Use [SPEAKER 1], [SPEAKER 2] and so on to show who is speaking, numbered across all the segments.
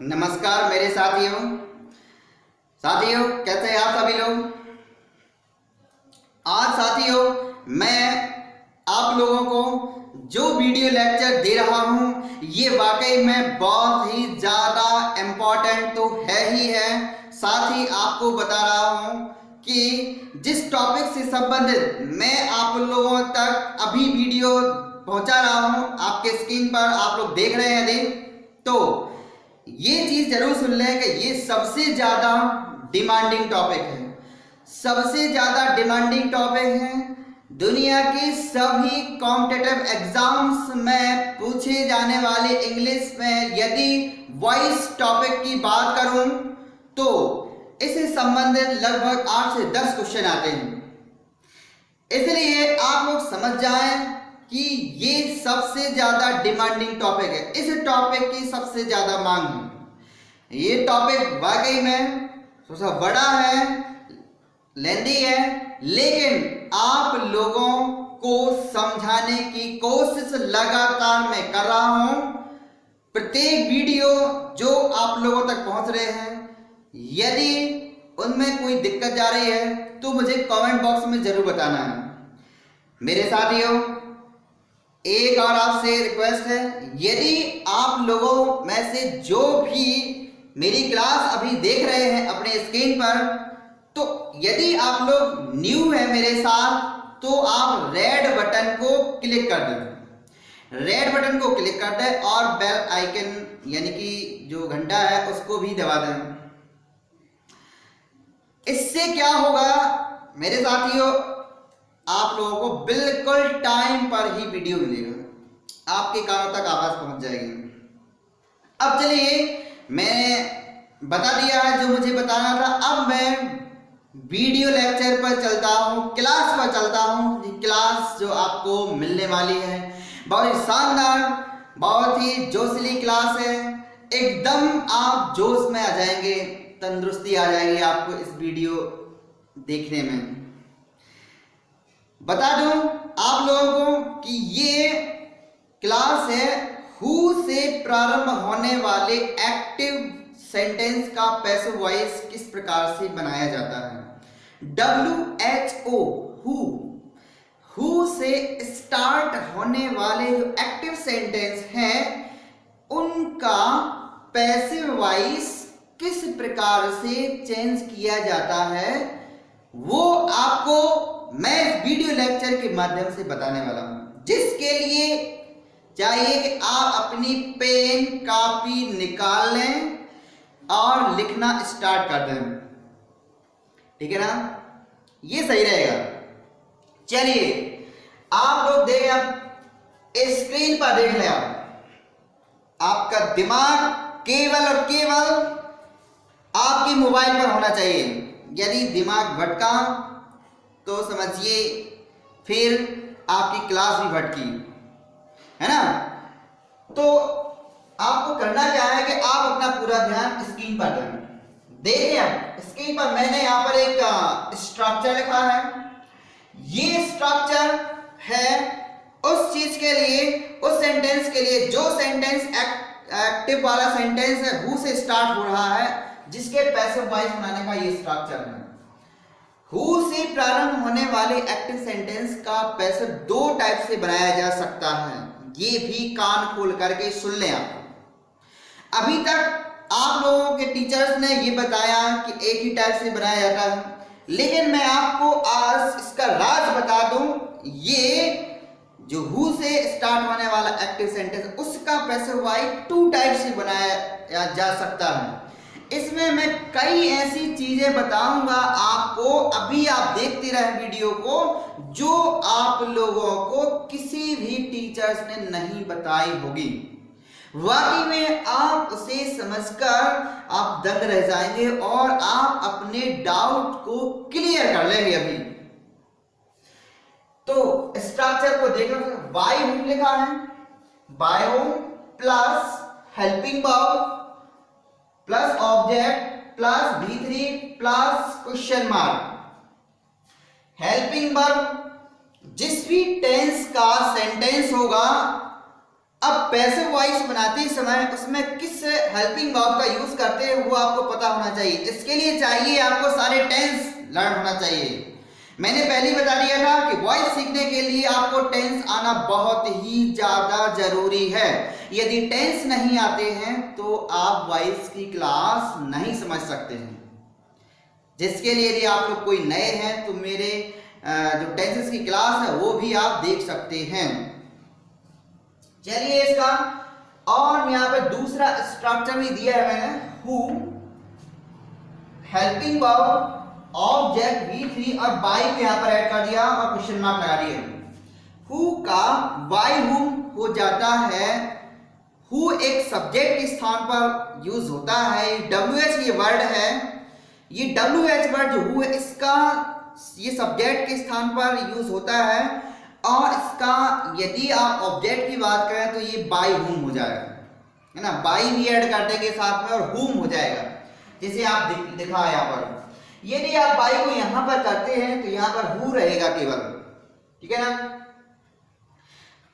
[SPEAKER 1] नमस्कार मेरे साथियों कैसे हैं आप सभी लोग। आज साथियों मैं आप लोगों को जो वीडियो लेक्चर दे रहा हूं ये वाकई में बहुत ही ज़्यादा इम्पोर्टेंट तो है ही है। साथ ही आपको बता रहा हूं कि जिस टॉपिक से संबंधित मैं आप लोगों तक अभी वीडियो पहुंचा रहा हूं, आपके स्क्रीन पर आप लोग देख रहे हैं यदि, तो ये चीज जरूर सुन लें कि ये सबसे ज्यादा डिमांडिंग टॉपिक है। सबसे ज्यादा डिमांडिंग टॉपिक है। दुनिया के सभी कॉम्पिटिटिव एग्जाम्स में पूछे जाने वाले इंग्लिश में यदि वॉइस टॉपिक की बात करूं तो इससे संबंधित लगभग 8 से 10 क्वेश्चन आते हैं। इसलिए आप लोग समझ जाएं कि ये सबसे ज्यादा डिमांडिंग टॉपिक है। इस टॉपिक की सबसे ज्यादा मांग है। ये टॉपिक वाकई में थोड़ा बड़ा है, लेंदी है, लेकिन आप लोगों को समझाने की कोशिश लगातार मैं कर रहा हूं। प्रत्येक वीडियो जो आप लोगों तक पहुंच रहे हैं, यदि उनमें कोई दिक्कत जा रही है तो मुझे कमेंट बॉक्स में जरूर बताना है। मेरे साथियों एक और आपसे रिक्वेस्ट है, यदि आप लोगों में से जो भी मेरी क्लास अभी देख रहे हैं अपने स्क्रीन पर, तो यदि आप लोग न्यू है मेरे साथ तो आप रेड बटन को क्लिक कर दें। रेड बटन को क्लिक कर दें और बेल आइकन यानी कि जो घंटा है उसको भी दबा दें। इससे क्या होगा मेरे साथियों, आप लोगों को बिल्कुल टाइम पर ही वीडियो मिलेगा, आपके कानों तक आवाज पहुंच जाएगी। अब चलिए मैं बता दिया है जो मुझे बताना था। अब मैं वीडियो लेक्चर पर चलता हूं, क्लास पर चलता हूं। ये क्लास जो आपको मिलने वाली है बहुत ही शानदार, बहुत ही जोशीली क्लास है। एकदम आप जोश में आ जाएंगे, तंदुरुस्ती आ जाएगी आपको इस वीडियो देखने में। बता दूं आप लोगों को कि ये क्लास है हु से प्रारंभ होने वाले एक्टिव सेंटेंस का पैसिव वॉइस किस प्रकार से बनाया जाता है। WHO हु से स्टार्ट होने वाले जो एक्टिव सेंटेंस हैं उनका पैसिव वॉइस किस प्रकार से चेंज किया जाता है, वो आपको मैं वीडियो लेक्चर के माध्यम से बताने वाला हूं। जिसके लिए चाहिए कि आप अपनी पेन कॉपी निकाल लें और लिखना स्टार्ट कर दें। ठीक है ना, ये सही रहेगा। चलिए आप लोग देखें, आप स्क्रीन पर देख लें। आपका दिमाग केवल और केवल आपके मोबाइल पर होना चाहिए। यदि दिमाग भटका तो समझिए फिर आपकी क्लास भी भटकी, है ना। तो आपको करना क्या है कि आप अपना पूरा ध्यान स्क्रीन पर दें। देखिए आप स्क्रीन पर मैंने यहाँ पर एक स्ट्रक्चर लिखा है। ये स्ट्रक्चर है उस चीज के लिए, उस सेंटेंस के लिए जो सेंटेंस एक्टिव वाला सेंटेंस है, हु से स्टार्ट हो रहा है, जिसके पैसिव वॉइस बनाने का ये स्ट्रक्चर है। हु से प्रारंभ होने वाले एक्टिव सेंटेंस का पैसिव दो टाइप से बनाया जा सकता है। ये भी कान खोल करके सुन लें आप। अभी तक आप लोगों के टीचर्स ने ये बताया कि एक ही टाइप से बनाया जाता है, लेकिन मैं आपको आज इसका राज बता दूं। ये जो हु से स्टार्ट होने वाला एक्टिव सेंटेंस, उसका पैसिव वॉइस टू टाइप से बनाया जा सकता है। इसमें मैं कई ऐसी चीजें बताऊंगा आपको, अभी आप देखते रहे वीडियो को, जो आप लोगों को किसी भी टीचर्स ने नहीं बताई होगी। वाकई में आप उसे समझकर आप दंग रह जाएंगे और आप अपने डाउट को क्लियर कर लेंगे। अभी तो स्ट्रक्चर को देखो, बाय होम लिखा है, by whom plus helping verb plus object plus V3 plus question mark. Helping verb जिस भी टेंस का सेंटेंस होगा अब पैसिव वॉइस बनाते समय उसमें किस हेल्पिंग वर्ब का यूज करते हैं वो आपको पता होना चाहिए। इसके लिए चाहिए आपको सारे टेंस लर्न होना चाहिए। मैंने पहले ही बता दिया था कि वॉइस सीखने के लिए आपको टेंस आना बहुत ही ज्यादा जरूरी है। यदि टेंस नहीं आते हैं तो आप वॉइस की क्लास नहीं समझ सकते हैं। जिसके लिए यदि आप लोग कोई नए हैं तो मेरे जो टेंसेस की क्लास है वो भी आप देख सकते हैं। चलिए इसका और यहाँ पे दूसरा स्ट्रक्चर भी दिया है मैंने, who, helping verb, object V3 और बाय को यहाँ पर ऐड कर दिया और क्वेश्चन मार्क लगा दिया। हु का बाय हुम हो जाता है। हु एक सब्जेक्ट के स्थान पर यूज होता है। WH ये वर्ड है, ये WH वर्ड जो हु है इसका ये सब्जेक्ट के स्थान पर यूज होता है और इसका यदि आप ऑब्जेक्ट की बात करें तो ये बाय हुम हो जाएगा, है ना। बाय भी ऐड कर देंगे साथ में और हुम हो जाएगा, जैसे आप दिखा यहाँ पर। यदि आप बाय को यहां पर करते हैं तो यहां पर हु रहेगा केवल, ठीक है ना।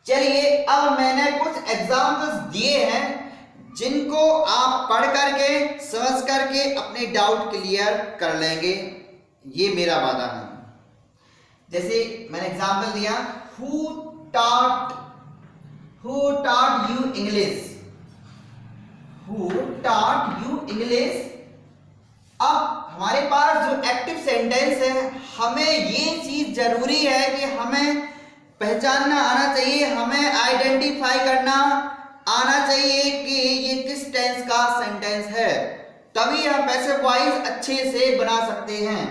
[SPEAKER 1] चलिए अब मैंने कुछ एग्जांपल्स दिए हैं जिनको आप पढ़ करके समझ करके अपने डाउट क्लियर कर लेंगे, ये मेरा वादा है। जैसे मैंने एग्जांपल दिया, who taught you English, who taught you English। अब हमारे पास जो एक्टिव सेंटेंस है हमें ये चीज जरूरी है कि हमें पहचानना आना चाहिए, हमें आइडेंटिफाई करना आना चाहिए कि ये किस टेंस का सेंटेंस है, तभी हम पैसिव वॉइस अच्छे से बना सकते हैं।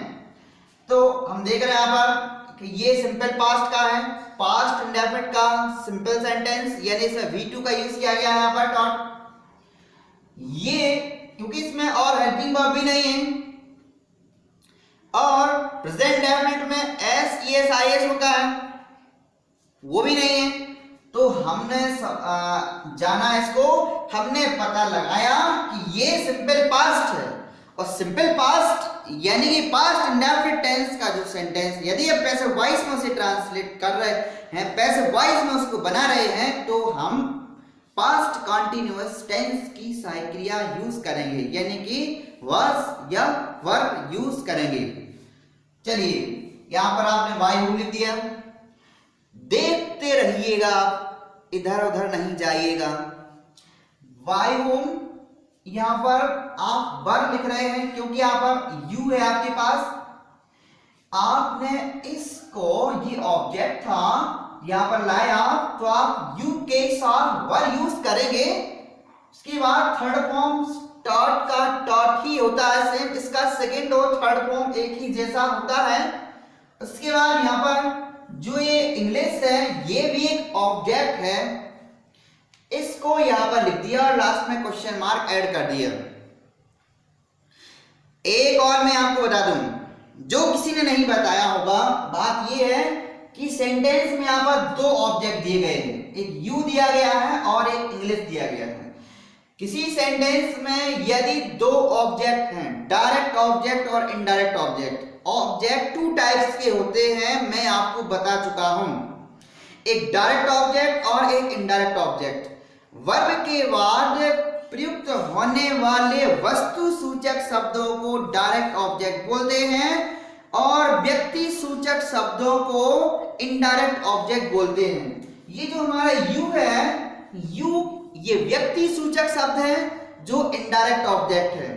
[SPEAKER 1] तो हम देख रहे हैं यहाँ पर कि ये सिंपल पास्ट का है, पास्ट इंडेफिनिट का सिंपल सेंटेंस, यानी इसमें V2 का यूज किया गया है यहाँ पर टॉट। ये क्योंकि इसमें और हेल्पिंग वर्ब भी नहीं है और प्रेजेंट इंडेफिनिट में SES होता है वो भी नहीं है, तो हमने जाना इसको, हमने पता लगाया कि ये सिंपल पास्ट है। और सिंपल पास्ट यानी कि पास्ट इंडेफिनिट टेंस का जो सेंटेंस यदि आप पैसिव वॉइस में उसे ट्रांसलेट कर रहे हैं, पैसिव वॉइस में उसको बना रहे हैं, तो हम पास्ट कॉन्टिन्यूअस टेंस की सहायक क्रिया यूज करेंगे, यानी कि वाज या वर यूज करेंगे। चलिए यहां पर आपने वाई हुम लिख दिया, देखते रहिएगा, इधर उधर नहीं जाइएगा। वाई हुम यहां पर आप वर लिख रहे हैं क्योंकि यहां पर यू है आपके पास, आपने इसको ये ऑब्जेक्ट था यहां पर लाया तो आप यू के साथ वर यूज करेंगे। उसके बाद थर्ड फॉर्म टॉट का टॉट ही होता है, सेम इसका सेकंड और थर्ड फॉर्म एक ही जैसा होता है। उसके बाद यहां पर जो ये इंग्लिश है ये भी एक ऑब्जेक्ट है, इसको यहां पर लिख दिया और लास्ट में क्वेश्चन मार्क ऐड कर दिया। एक और मैं आपको बता दूं जो किसी ने नहीं बताया होगा, बात ये है कि सेंटेंस में यहां पर दो ऑब्जेक्ट दिए गए हैं, एक यू दिया गया है और एक इंग्लिश दिया गया है। किसी सेंटेंस में यदि दो ऑब्जेक्ट हैं, डायरेक्ट ऑब्जेक्ट और indirect object, object two types के होते हैं, मैं आपको बता चुका हूं, एक डायरेक्ट ऑब्जेक्ट और एक इनडायरेक्ट ऑब्जेक्ट। वर्ब के बाद प्रयुक्त होने वाले वस्तु सूचक शब्दों को डायरेक्ट ऑब्जेक्ट बोलते हैं और व्यक्ति सूचक शब्दों को इनडायरेक्ट ऑब्जेक्ट बोलते हैं। ये जो हमारा यू है, यू ये व्यक्ति सूचक शब्द है जो इनडायरेक्ट ऑब्जेक्ट है।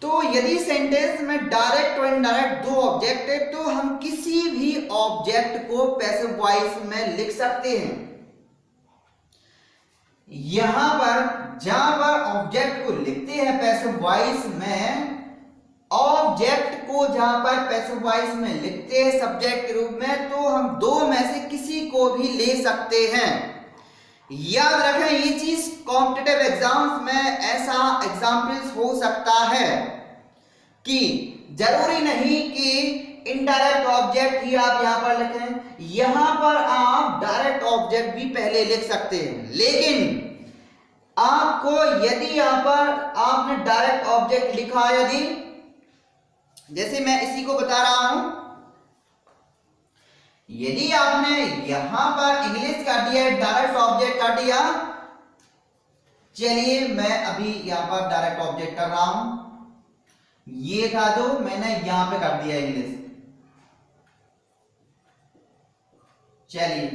[SPEAKER 1] तो यदि सेंटेंस में डायरेक्ट और इनडायरेक्ट दो ऑब्जेक्ट है तो हम किसी भी ऑब्जेक्ट को पैसिव वॉइस में लिख सकते हैं। यहां पर जहां पर ऑब्जेक्ट को लिखते हैं पैसिव वॉइस में, ऑब्जेक्ट को जहां पर पैसिव वॉइस में लिखते हैं सब्जेक्ट के रूप में, तो हम दो में से किसी को भी ले सकते हैं। याद रखें ये चीज कॉम्पिटिटिव एग्जाम्स में ऐसा एग्जाम्पल्स हो सकता है कि जरूरी नहीं कि इनडायरेक्ट ऑब्जेक्ट ही आप यहां पर लिखें, यहां पर आप डायरेक्ट ऑब्जेक्ट भी पहले लिख सकते हैं। लेकिन आपको यदि यहां पर आपने डायरेक्ट ऑब्जेक्ट लिखा, यदि जैसे मैं इसी को बता रहा हूं, यदि आपने यहां पर इंग्लिश कर दिया, डायरेक्ट ऑब्जेक्ट कर दिया, चलिए मैं अभी यहां पर डायरेक्ट ऑब्जेक्ट कर रहा हूं, ये था जो मैंने यहां पे कर दिया इंग्लिश। चलिए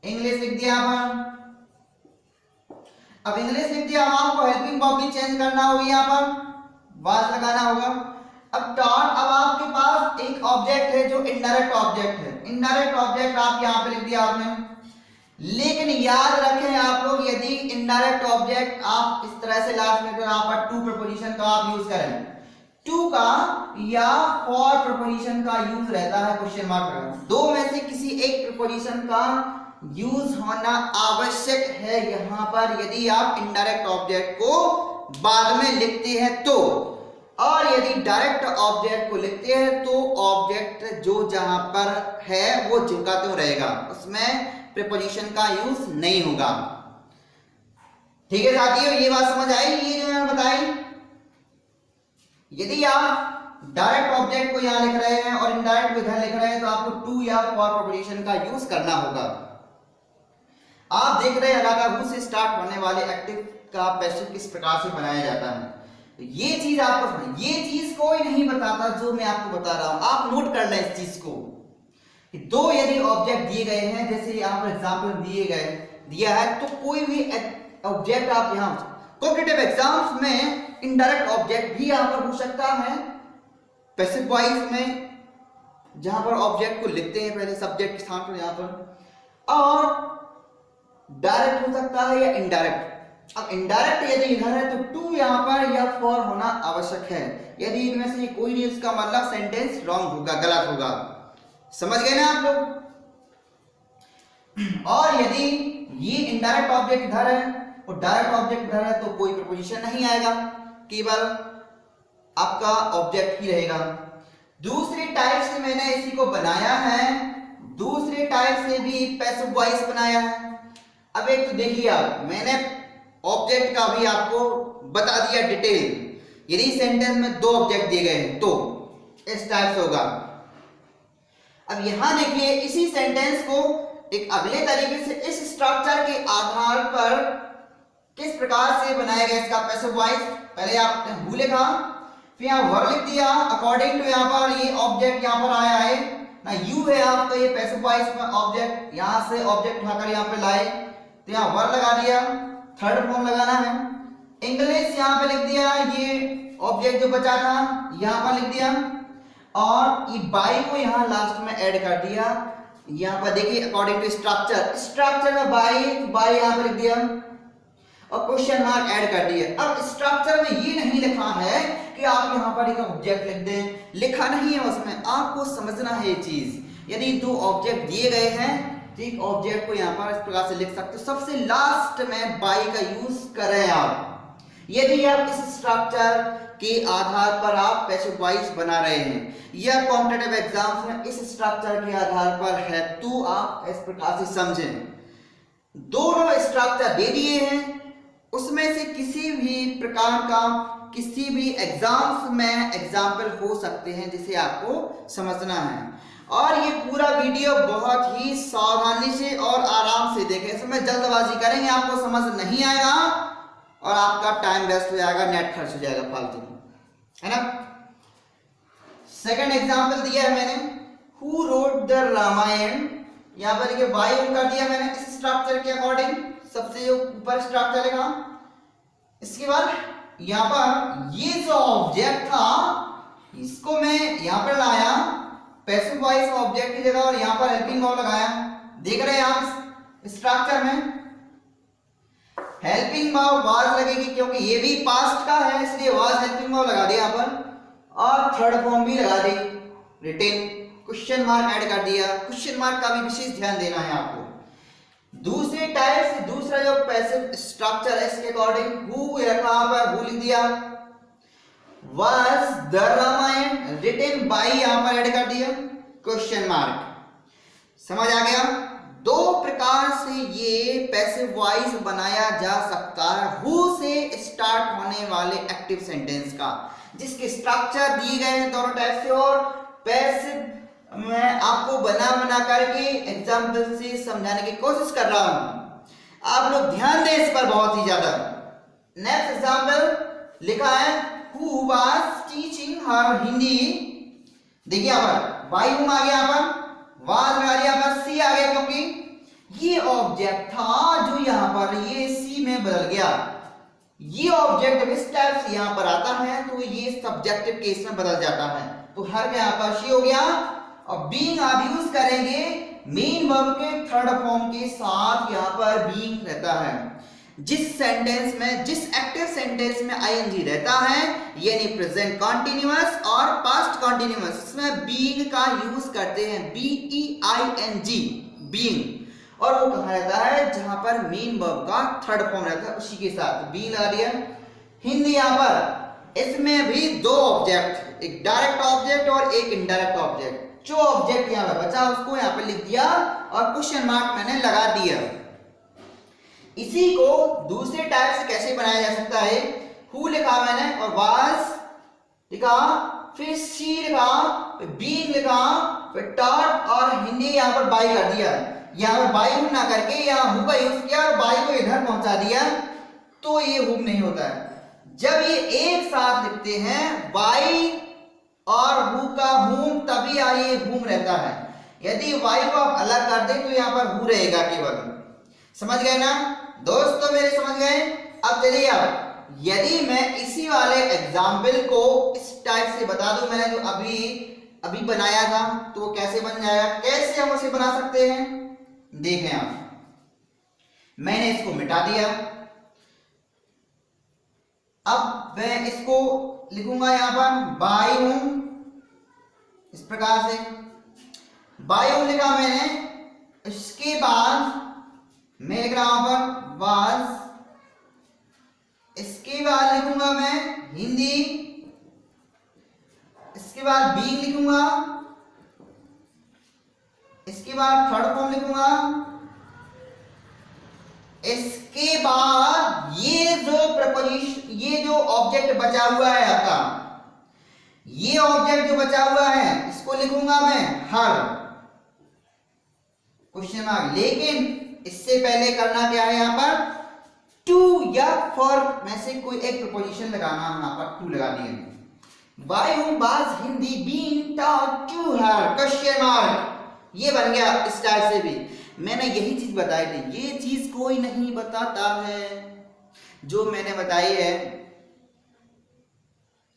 [SPEAKER 1] इंग्लिश लिख दिया अपन। अब इंग्लिश लिख दिया, आपको हेल्पिंग वर्ब भी चेंज करना होगा, यहां पर वाज लगाना होगा। अब डॉट, अब आपके पास एक ऑब्जेक्ट है जो इनडायरेक्ट ऑब्जेक्ट है, इनडायरेक्ट ऑब्जेक्ट आप यहां पे लिख दिया आपने। लेकिन याद रखें आप लोग, यदि इनडायरेक्ट ऑब्जेक्ट आप इस तरह से लास्ट में यहां पर टू प्रपोजिशन का आप यूज करें, टू का या फॉर प्रपोजिशन का यूज रहता है क्वेश्चन मार्क का, दो में से किसी एक प्रपोजिशन का यूज होना आवश्यक है यहां पर, यदि आप इनडायरेक्ट ऑब्जेक्ट को बाद में लिखते हैं तो। और यदि डायरेक्ट ऑब्जेक्ट को लिखते हैं तो ऑब्जेक्ट जो जहां पर है वो झुका तो रहेगा, उसमें प्रीपोजिशन का यूज नहीं होगा। ठीक है साथियों, ये बात समझ आई, ये जो मैंने बताई। यदि आप डायरेक्ट ऑब्जेक्ट को यहां लिख रहे हैं और इनडायरेक्ट को इधर लिख रहे हैं तो आपको टू या फॉर प्रीपोजिशन का यूज करना होगा। आप देख रहे हैं लगातार हु से स्टार्ट होने वाले एक्टिव का पैसिव किस प्रकार से बनाया जाता है, तो ये चीज आपको, ये चीज कोई नहीं बताता जो मैं आपको बता रहा हूं, आप नोट कर लें इस चीज को। दो यदि ऑब्जेक्ट दिए गए हैं, जैसे यहां पर एग्जांपल दिया है, तो कोई भी ऑब्जेक्ट आप यहां कॉम्पिटिटिव एग्जाम्स में इनडायरेक्ट ऑब्जेक्ट भी यहां पर हो सकता है, पैसिव वॉइस में जहां पर ऑब्जेक्ट को लिखते हैं पहले सब्जेक्ट के स्थान पर यहां पर, और डायरेक्ट हो सकता है या इनडायरेक्ट। अब इनडायरेक्ट यदि इधर है तो टू यहां पर या फॉर होना आवश्यक है, यदि इनमें से कोई नहीं इसका मतलब सेंटेंस रॉन्ग होगा, गलत होगा। समझ गए ना आप लोग। और यदि ये इनडायरेक्ट ऑब्जेक्ट इधर है और डायरेक्ट ऑब्जेक्ट इधर है तो कोई प्रपोजिशन नहीं आएगा, केवल आपका ऑब्जेक्ट ही रहेगा। दूसरी टाइप से मैंने इसी को बनाया है, दूसरे टाइप से भी पैसिव वॉइस बनाया है। अब एक तो देखिए आप, मैंने ऑब्जेक्ट का भी आपको बता दिया डिटेल। यदि सेंटेंस में दो ऑब्जेक्ट दिए गए हैं तो इस टाइप से होगा। अब यहां देखिए इसी सेंटेंस को एक अगले तरीके से इस स्ट्रक्चर के आधार पर किस प्रकार से बनाया गया इसका पैसिव वॉइस। पहले आपने हु लिखा, फिर यहां वर्ब लिख दिया, अकॉर्डिंग टू यहां पर ये ऑब्जेक्ट यहां पर आया है ना, यू है आपका ये पैसिव वॉइस में ऑब्जेक्ट, यहां से ऑब्जेक्ट उठाकर यहां पे लाए तो यहां वर्ब लगा दिया, थर्ड फॉर्म लगाना है। इंग्लिश यहां पे लिख दिया, ये ऑब्जेक्ट जो बचा था यहां पर लिख दिया, और ये बाई को यहां लास्ट में ऐड कर दिया। यहां पर देखिए अकॉर्डिंग टू स्ट्रक्चर में बाई यहां पर लिख दिया और क्वेश्चन मार्क ऐड कर दिया। अब स्ट्रक्चर में ये नहीं लिखा है कि आप यहां पर एक ऑब्जेक्ट लिख दें, लिखा नहीं है उसमें, आपको समझना है ये चीज। यदि दो ऑब्जेक्ट दिए गए हैं तो एक ऑब्जेक्ट को यहां पर इस प्रकार से लिख सकते हो, सबसे लास्ट में बाई का यूज करें आप। यदि आप इस स्ट्रक्चर के आधार पर आप पैसिव वॉइस बना रहे हैं या कॉम्पिटिटिव एग्जाम्स में इस स्ट्रक्चर के आधार पर है तो आप इस प्रकार से समझें। दोनों स्ट्रक्चर दे दिए हैं, उसमें से किसी भी प्रकार का किसी भी एग्जाम्स में एग्जाम्पल हो सकते हैं जिसे आपको समझना है। और ये पूरा वीडियो बहुत ही सावधानी से और आराम से देखें, इसमें जल्दबाजी करेंगे आपको समझ नहीं आएगा और आपका टाइम वेस्ट हो जाएगा, नेट खर्च हो जाएगा फालतू, है ना। सेकंड एग्जाम्पल दिया है मैंने, हु रोट द रामायण, यहां पर ये वाई कर दिया मैंने इस स्ट्रक्चर के अकॉर्डिंग, सबसे जो ऊपर स्ट्रक्चर लिखा। इसके बाद यहां पर ये जो ऑब्जेक्ट था इसको मैं यहां पर लाया पैसिव वॉइस ऑब्जेक्ट की जगह और यहां पर हेल्पिंग वर्ब लगाया। देख रहे हैं आप स्ट्रक्चर में हेल्पिंग वर्ब वाज लगेगी क्योंकि ये भी पास्ट का है, इसलिए वाज हेल्पिंग वर्ब लगा दिया यहां पर, और थर्ड फॉर्म भी लगा दी रिटेन, क्वेश्चन मार्क ऐड कर दिया। क्वेश्चन मार्क का भी विशेष ध्यान देना है आपको। दूसरे टाइप से दूसरा जो पैसिव स्ट्रक्चर है इसके अकॉर्डिंग हु रखा पर हु लिख दिया, was the Ramayan written by यहां पर ऐड कर दिया क्वेश्चन मार्क। समझ आ गया। दो प्रकार से ये पैसिव वॉइस बनाया जा सकता है हु से स्टार्ट होने वाले एक्टिव सेंटेंस का, जिसके स्ट्रक्चर दिए गए हैं दोनों टाइप से और पैसिव मैं आपको बना बना करके एग्जाम्पल से समझाने की कोशिश कर रहा हूं, आप लोग ध्यान दें इस पर बहुत ही ज्यादा। नेक्स्ट एग्जाम्पल लिखा है हु वाज टीचिंग हर हिंदी। देखिए यहाँ पर बाई हुम आ गया, यहाँ पर वाज लगा दिया, यहाँ पर सी आ गया, क्योंकि ये ऑब्जेक्ट था जो यहाँ पर ये सी में बदल गया। ये ऑब्जेक्ट जब इस टाइप से यहाँ पर आता है तो ये सब्जेक्टिव केस में बदल जाता है, तो हर यहाँ पर शी हो गया। और बीइंग आप यूज करेंगे मेन वर्ब के थर्ड फॉर्म के साथ, यहाँ पर बीइंग रहता है। जिस सेंटेंस में, जिस एक्टिव सेंटेंस में आईएनजी रहता है, यानी प्रेजेंट कॉन्टिन्यूअस और पास्ट कॉन्टिन्यूअस, इसमें बीइंग का यूज करते हैं, बीईआईएनजी, बीइंग। और वो कहाँ रहता है, जहां पर मेन वर्ब का थर्ड फॉर्म रहता है, उसी के साथ बी लगा दिया। हिंदी यहाँ पर इसमें भी दो ऑब्जेक्ट, एक डायरेक्ट ऑब्जेक्ट और एक इनडायरेक्ट ऑब्जेक्ट। जो ऑब्जेक्ट यहाँ पर बचा उसको यहाँ पर लिख दिया और क्वेश्चन मार्क मैंने लगा दिया। इसी को दूसरे टाइप से कैसे बनाया जा सकता है, हु लिखा मैंने और वाज लिखा, फिर सी लिखा, फिर बीइंग लिखा, फिर टॉट और हिंदी यहाँ पर बाई कर दिया। यहाँ पर बाई हुम ना करके यहाँ हु का यूज किया और बाई को इधर पहुंचा दिया, तो ये हुम नहीं होता है। जब ये एक साथ लिखते हैं बाई और हु का हुम, तभी ये हुम रहता है। यदि वाई को आप अलग कर दें तो यहाँ पर हु रहेगा केवल। समझ गए ना दोस्तों, मेरे समझ गए। अब चलिए, अब यदि मैं इसी वाले एग्जाम्पल को इस टाइप से बता दूं, मैंने जो अभी बनाया था, तो वो कैसे बन जाएगा, कैसे हम उसे बना सकते हैं, देखें आप। मैंने इसको मिटा दिया, अब मैं इसको लिखूंगा यहाँ पर बाई हूं, इस प्रकार से बाई हूं लिखा मैंने। इसके बाद मैं लिख रहा हूं पर वाज, इसके बाद लिखूंगा मैं हिंदी, इसके बाद बी लिखूंगा, इसके बाद थर्ड फॉर्म लिखूंगा, इसके बाद ये जो प्रपोजिशन, ये जो ऑब्जेक्ट बचा हुआ है आपका, ये ऑब्जेक्ट जो बचा हुआ है इसको लिखूंगा मैं हर, क्वेश्चन मार्क। लेकिन इससे पहले करना क्या है, यहाँ पर टू या फॉर में से कोई एक प्रपोजिशन लगाना, यहाँ पर टू लगा दिए। By whom was Hindi being taught to her, question mark. ये बन गया इस टाइप से भी। मैंने यही चीज बताई थी, ये चीज कोई नहीं बताता है जो मैंने बताई है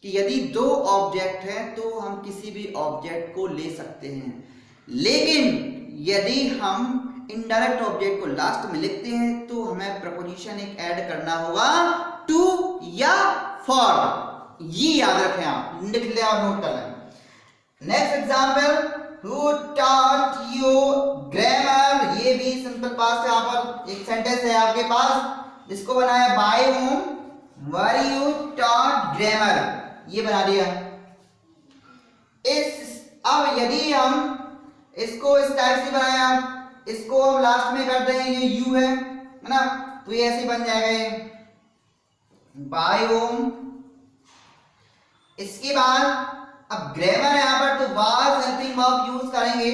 [SPEAKER 1] कि यदि दो ऑब्जेक्ट हैं तो हम किसी भी ऑब्जेक्ट को ले सकते हैं, लेकिन यदि हम इनडायरेक्ट ऑब्जेक्ट को लास्ट में लिखते हैं तो हमें प्रपोजिशन एक ऐड करना होगा, टू या फॉर। ये याद रखें, आप लिख ले और नोट कर लें। Next example, who taught you grammar. ये भी सिंपल पास्ट, यहाँ पर एक सेंटेंस है आपके पास जिसको बनाया by whom were you taught grammar, ये बना दिया। अब यदि हम इसको इस टाइप से बनाया, इसको हम लास्ट में कर देंगे, ये यू है ना, तो ये ऐसे बन जाएगा बाय होम। इसके बाद अब ग्रामर यहाँ पर तो वाज हेल्पिंग वर्ब यूज करेंगे,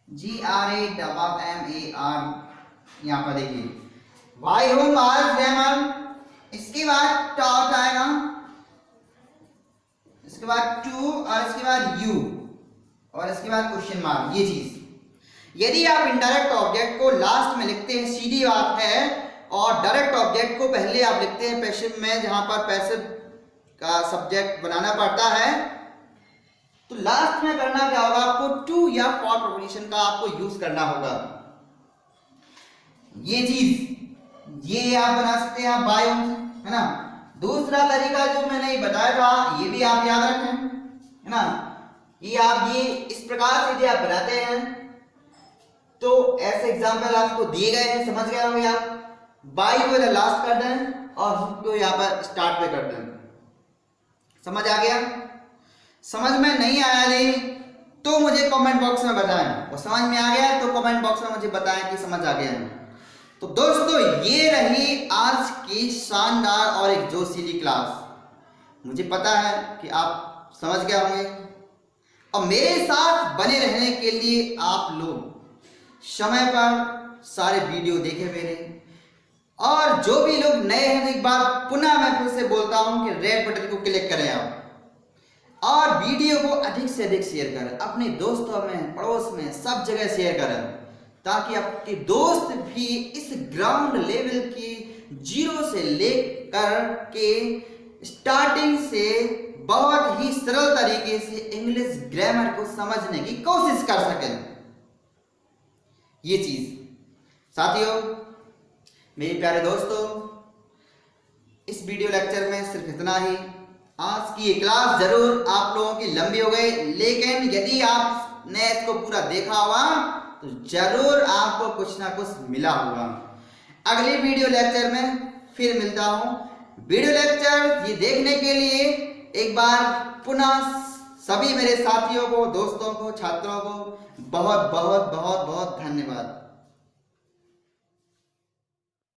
[SPEAKER 1] GRAMMAR। यहाँ पर देखिए बाय होम वाज ग्रामर, इसके बाद टॉट आएगा, इसके बाद टू और इसके बाद यू और इसके बाद क्वेश्चन मार्क। ये चीज यदि आप इनडायरेक्ट ऑब्जेक्ट को लास्ट में लिखते हैं, सीधी बात है, और डायरेक्ट ऑब्जेक्ट को पहले आप लिखते हैं पैसिव में, जहां पर पैसिव का सब्जेक्ट बनाना पड़ता है, तो लास्ट में करना क्या होगा, आपको टू या फॉर प्रपोजिशन का आपको यूज करना होगा। ये चीज ये आप बना सकते हैं बाय है ना। दूसरा तरीका जो मैंने बताया था, ये भी आप याद रखें, है ना। ये आप ये इस प्रकार से यदि आप बनाते हैं तो ऐसे एग्जाम्पल आपको दिए गए हैं, समझ गए होंगे आप। बाई को इधर लास्ट कर दें और को यहाँ पर स्टार्ट पे कर दें। समझ आ गया? समझ में नहीं आया नहीं तो मुझे कमेंट बॉक्स में बताएं, और समझ में आ गया तो कमेंट बॉक्स में मुझे बताएं कि समझ आ गया। तो दोस्तों ये रही आज की शानदार और एक जोशीली क्लास। मुझे पता है कि आप समझ गए होंगे, और मेरे साथ बने रहने के लिए आप लोग समय पर सारे वीडियो देखे मेरे, और जो भी लोग नए हैं एक बार पुनः मैं फिर से बोलता हूं कि रेड बटन को क्लिक करें आप, और वीडियो को अधिक से अधिक शेयर करें, अपने दोस्तों में, पड़ोस में, सब जगह शेयर करें, ताकि आपके दोस्त भी इस ग्राउंड लेवल की जीरो से लेकर के स्टार्टिंग से बहुत ही सरल तरीके से इंग्लिश ग्रामर को समझने की कोशिश कर सकें। ये चीज साथियों, मेरे प्यारे दोस्तों, इस वीडियो लेक्चर में सिर्फ इतना ही। आज की ये क्लास जरूर आप लोगों की लंबी हो गई, लेकिन यदि आपने इसको पूरा देखा होगा तो जरूर आपको कुछ ना कुछ मिला होगा। अगली वीडियो लेक्चर में फिर मिलता हूं। वीडियो लेक्चर ये देखने के लिए एक बार पुनः सभी मेरे साथियों को, दोस्तों को, छात्रों को बहुत बहुत बहुत बहुत धन्यवाद।